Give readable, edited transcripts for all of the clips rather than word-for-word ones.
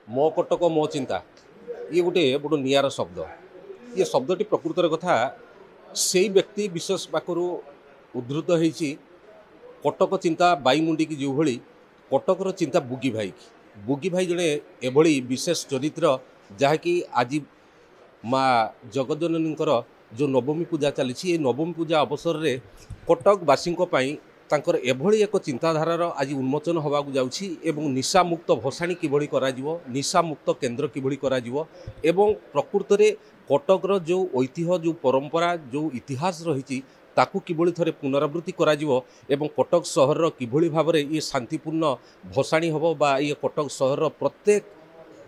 मो कटक मो चिंता ये गोटे बड़ निआर शब्द। ये शब्दटी प्रकृतर कथा से व्यक्ति विशेष पाखु उद्धृत होती कटक चिंता बाईमुंडी की जो भली कटकर चिंता बुगी भाई जड़े एभली विशेष चरित्र जहाँकि आज माँ जगज्जननी जो नवमी पूजा चली नवमी पूजा अवसर में कटकवासी तांकर एभली एक चिंताधारार आज उन्मोचन होगाक जाउछि एवं निशा मुक्त भसाणी किभली कराजिवो निशा मुक्त केन्द्र किभली कराजिवो एवं प्रकृत में कटकर जो ऐतिह्य जो परंपरा जो इतिहास रही ताकू किभली थरे पुनरावृत्ति कराजिवो एवं कटक सहर किभली भाव में ये शांतिपूर्ण भसाणी होबो बा ये कटक सहर प्रत्येक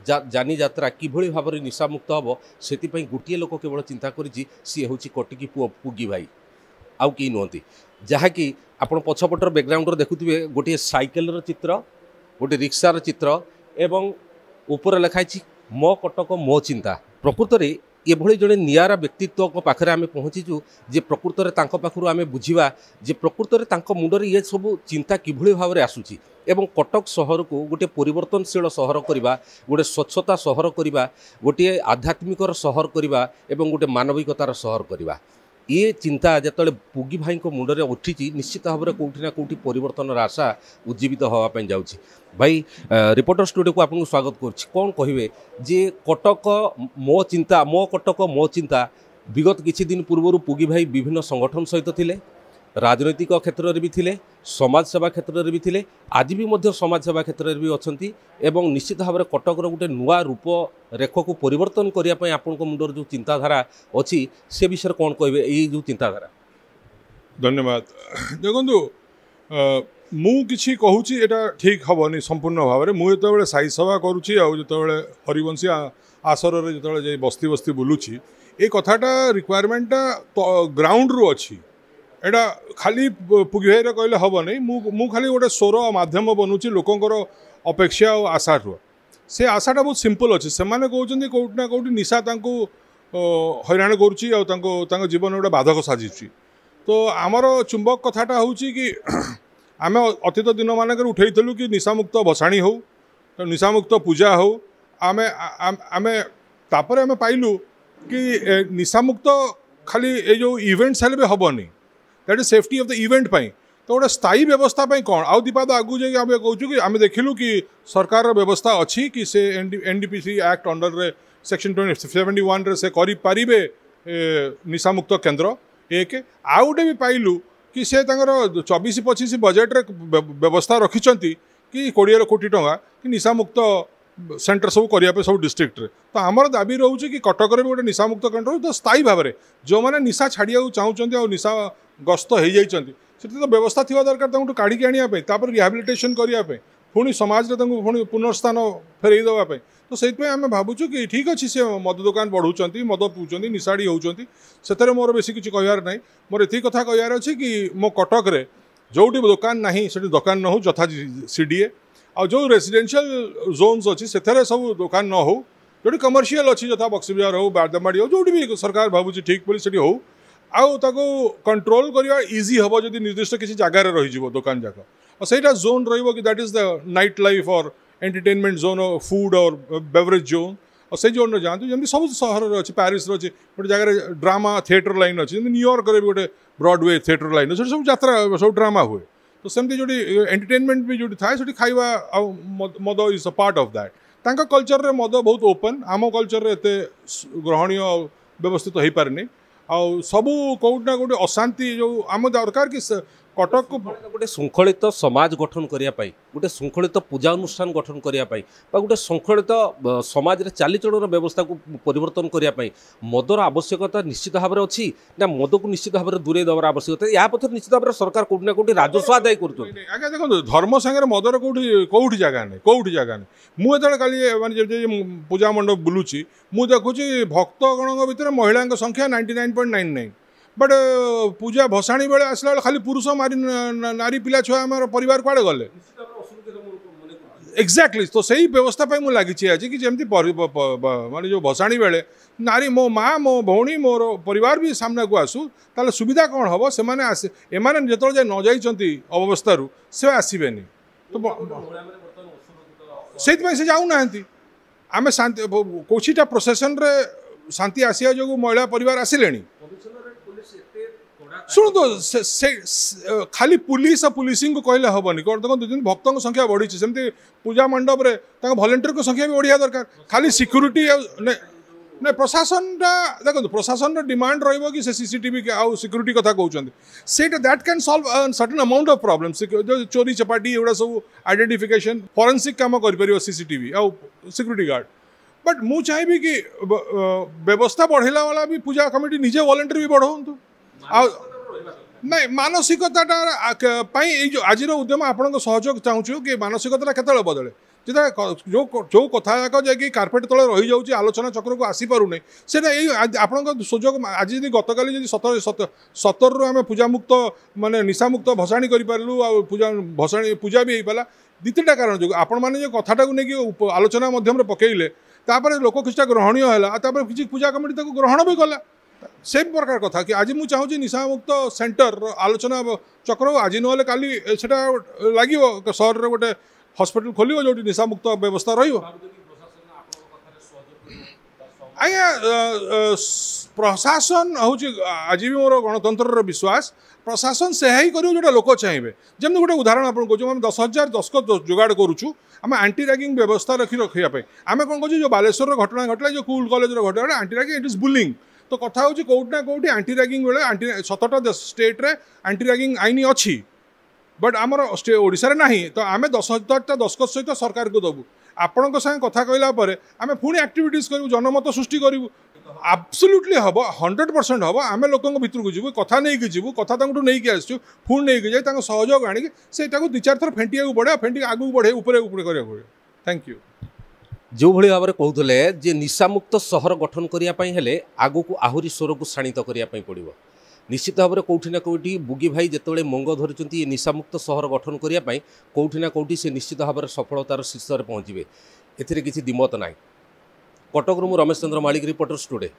जानी यात्रा किभली भाव में निशा मुक्त होबो सेति गोटे लोक केवल चिंता करिछि सी होछि कटिकी पुओ पुगी भाई आउ कि नुहति जहाँकि आपण पछपटर बैकग्राउंड देखुथिबे गोटे साइकेल चित्र गोटे रिक्सार चित्र एवं ऊपर लिखाई मो कटक मो चिंता। प्रकृत में एभली जड़े निआरा व्यक्तित्व पाखे आम पहुँचीचु जे प्रकृत में पाखु आम बुझा जे प्रकृत में मुंडरे ये सब चिंता किभली भाव में आसूची एवं कटक सहर को गोटे परिवर्तनशील सहर करवा गोटे स्वच्छता सहर करवा गोटे आध्यात्मिकर सहर करवा एवं गोटे मानविकतार सहर करवा ये चिंता जिते पुगी भाई मुंडरे उठी निश्चित भाव में कौटि ना कौटि परिवर्तन आशा उज्जीवित होगापी जाऊँगी। भाई रिपोर्टर स्टूडियो को आपको स्वागत कौन कहे जे कटक मो चिंता मो कटक मो चिंता विगत किछि दिन पूर्व पुगी भाई विभिन्न संगठन सहित थिले राजनैतिक क्षेत्र में भी थिले समाज सेवा क्षेत्र में भी थिले आज भी मध्य समाज सेवा क्षेत्र में भी अच्छी एवं निश्चित भाव में कटकर गोटे नुआ रूप रेख को परिवर्तन करने आपण मुंडर जो चिंताधारा अच्छी से विषय कौन कहे ये जो चिंताधारा। धन्यवाद। देखो मु किछि कहूची एटा ठीक हबनी संपूर्ण भाव में मुझे जो साई सभा करुँची जो हरिवंशी आसर जो बस्ती बस्ती बुलूची ये कथाटा रिक्वायरमेंटा ग्राउंड रु अच्छी एटा खाली पुगी भाई कहले हम नहीं मु खाली गोटे स्वर माध्यम बनूची लोकंर अपेक्षा और आशा से आशाटा बहुत सिंपल अच्छे से कहते कौटि ना कौटि निशा हैरान करुँची जीवन गोटे बाधक साजिश तो आमर चुंबक कथाटा हूँ कि आम अतीत दिन मानक उठेलु कि निशामुक्त भसाणी हो तो निशामुक्त पूजा हो आम आम तापर आम पाइलु कि निशामुक्त खाली ये जो इवेंट्स हेल्ले भी हेनी that is safety of the event पाई तो गोटे स्थायी व्यवस्था कौन आउ दीपाद आगू जाए आम कहूँ कि आम देखिलु कि सरकार व्यवस्था अच्छी कि से एनडीपीसी एक्ट अंडर रे सेक्शन 71 रे से करें निशामुक्त केन्द्र एक आउ गोटे भी पाइलु कि से 24-25 बजेट रे व्यवस्था रखिंट कि 20 कोटी टंका कि निशामुक्त सेंटर सब करने सब डिस्ट्रिक्ट रे तो आमर दाबी रोचे कि कटक भी गोटे निशामुक्त केन्द्र तो स्थायी भाव में जो मैंने निशा छाड़िया चाहते और निशा गस्त हो जाती तो व्यवस्था थी दरकार काढ़ी आने रिहाबिलिटेशन करने पुणी समाज में पुणी पुनर्स्थान फेरई देवाई तो से आम भावुँ कि ठीक अच्छे से मद दुकान बढ़ाऊँ मद पीछे निशाड़ी होती से मोर बेसी किसी कहार ना मोर ये कथा कहार अच्छे कि मो कटक रे जोटी दुकान ना से दुकान न हो जथा सीडीए आ जो रेसिडेंशियल जोन्स अच्छी से सब दुकान न हो जो कमर्शियल अच्छी जथा बक्सी बाजार हो बारदमाड़ी हो जो भी सरकार भावुँ ठीक बोली हो आउ कंट्रोल करवा इजी हम जब निर्दिष्ट किसी जगार रही दुकान जाक और सहीटा जोन रही that is the night life और एंटरटेनमेंट जोन फूड और बेवरेज जोन और से जोन जातु जमी सब सहर अच्छे प्यारिस अच्छे गोटे जगह ड्रामा थिएटर लाइन अच्छी न्यूयॉर्क भी गोटे ब्रॉडवे थिएटर लाइन अच्छे सब यात्रा सब ड्रामा हुए तो सेमती जो एंटरटेनमेंट भी जो थाए से खाଇବା मद is a part of that culture रे मद बहुत ओपन आम कल्चर एत ग्रहणीय व्यवस्थित हो पारे आउ सबू कौटि ना कौटि अशांति जो आम दरकार कि कटक को गोटे श्रृंखलित समाज गठन करने गोटे श्रृंखलित पूजा अनुष्ठान गठन करने गोटे श्रृंखलित समाज रे चालीचलन व्यवस्था को परिवर्तन करने मदर आवश्यकता निश्चित भाव में अच्छी ना मद को निश्चित भाव में दूरे देवार आवश्यकता या पथ निश्चित भाव में सरकार कौटि ना कौटि राजस्व आदाय कर देखो धर्म सागर मदर कौटि जगह नहीं कौटि जगह नहीं मुझे काली मानते पूजा मंडप बुलूची मुझे देखुची भक्तगण भितर महिला संख्या 99.99 बट पूजा भसाणी बेले आसला खाली पुरुष मारी नारी पिला छुआ आम परिवार कुआड़े गले एक्जाक्टली तो सही व्यवस्था मुझे लगी आज कि जमी माने जो भसाणी बेले नारी मो माँ मो भौणी मोर परिवार भी सामना को आसू ताले सुविधा कौन हम से एम जो न जाइंट अवस्था से आसबे तो से जाऊना आम शांति कोशिटा प्रोसेसन रे शांति आसिया जो महिला परिवार आसिले शुणु तो खाली पुलिस और पुलिसिंग को कहले हेनी कौन देखो भक्तों संख्या बढ़ी सेमती पूजा मंडप रे भलेंटियर को संख्या भी बढ़िया दरकार खाली सिक्यूरीटी ना प्रशासनटा देखो प्रशासन डिमांड रही कि सीसीटीवी आउ सिक्यूरीटी कथा कहते say that can solve certain amount of problem जो चोरी चपाटी एगुड़ा सब आइडेंटिफिकेशन फॉरेंसिक काम कर सीसीटीवी आउ सिक्यूरीटी गार्ड बट मु चाहिए कि व्यवस्था बढ़ेला वाला भी पूजा कमिटी निजे वॉलंटियर भी बढ़ाऊँ नहीं मानसिकता जो आज उद्यम आपण सहयोग चाहूँ कि मानसिकता केत बदले जो जो कथा जाकि कार्पेट तले रही जाऊँगी आलोचना चक्र को आसी पारुनी से आपण सुजोग आज गतकाली 17 आम पूजा मुक्त माने निशा मुक्त भसाणी करूँ आ पूजा भसाणी पूजा भी हो पाला दुईटा कारण जो आपण मैंने जो कथाटा नहीं आलोचना मध्यम पकईले लोक किसी ग्रहणीय है किसी पूजा कमिटी ग्रहण भी कला सेम प्रकार कथा कि आज मुझे चाहूँ निशा मुक्त सेंटर आलोचना चक्र आज ना काली लगे सहर में गोटे हॉस्पिटल खोल जो निशा मुक्त व्यवस्था रही आज्ञा प्रशासन हूँ आज भी मोर गणतंत्र विश्वास प्रशासन से ही करूँ जो लोक चाहिए जमी गोटे उदाहरण आपको कहूँ आम 10,000 दस्खत जोगाड़ करुचु आम आंटी रैगिंग व्यवस्था रखापी आम कौन कहूँ जो बालेश्वर घटना घटला जो स्कूल कॉलेज घटना aunty ragging it is bullying तो कथा हूँ कौटना कौटी आंटी रैगिंग बेले आंटी 17टा स्टेट रे आंटी रैगिंग आईन अच्छी बट आमर ओडिशा रे नहीं तो आम 10,000 दस्खत सहित सरकार को दबू आपण संगे कथा कहला आम पुणी एक्टिविटीज करूँ जनमत सृष्टि करूँ एब्सोल्युटली हम 100% हम आम लोकों भितर को जीव कथा नहीं जीवु कथा नहीं आसचु पुणी नहीं जाए सहयोग आणिक से 2-4 थर फेंटिया पड़े फेंटिक आगू बढ़े ऊपर करा थैंक यू जो भली भाव में कहते जे निशामुक्त सहर गठन करने आगू को आहरी स्वर को शाणित करने पड़ो निश्चित भाव में कौटी ना कौटी बुगी भाई जिते मंग धरी निशामुक्त सहर गठन करने कौटी ना कौटी से निश्चित भाव में सफलतार शीर्ष में पहुँचे एथिरे किसी दिमत ना कटक रु रमेश चंद्र मालिक रिपोर्टर्स टुडे।